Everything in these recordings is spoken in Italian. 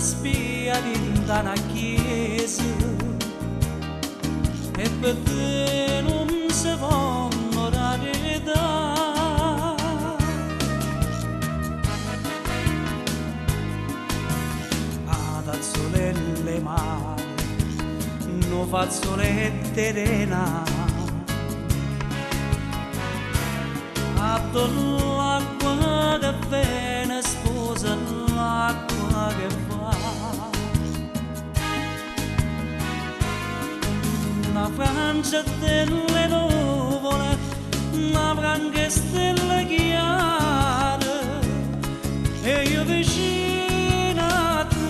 spia da una chiesa e per te non si può onorare da tazzolelle male no fazzolette rena atto l'acqua che viene sposa l'acqua che fa una Francia delle nuvole una branca stelle chiare e io vicino a te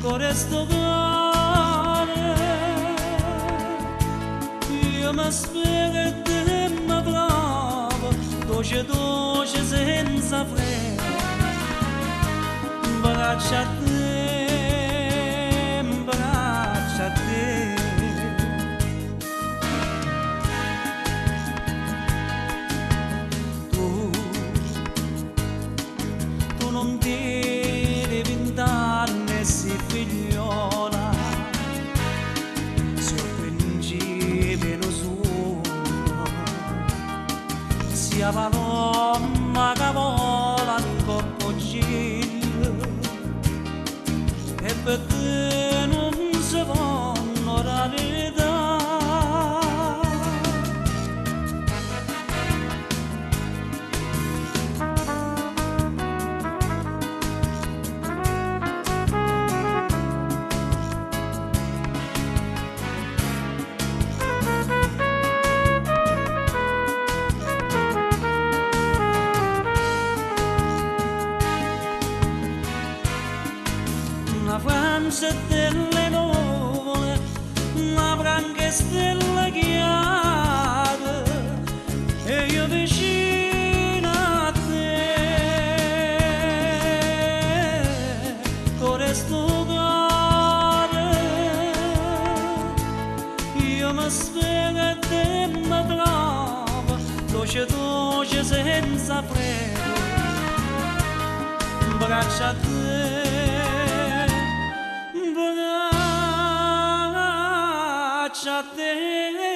con questo cuore io mi spero e te mi provo dolce dolce senza freno braccia a te braccia a te tu non devi 20 anni si figliola sul principe lo suono sia palomma che vola il coccodrillo e per te non si può onorare da una Francia delle nuvole, una branca stella chiara e io vicino a te con questo cuore io mi spero e te mi trovo dolce dolce senza freno braccia a te braccia a te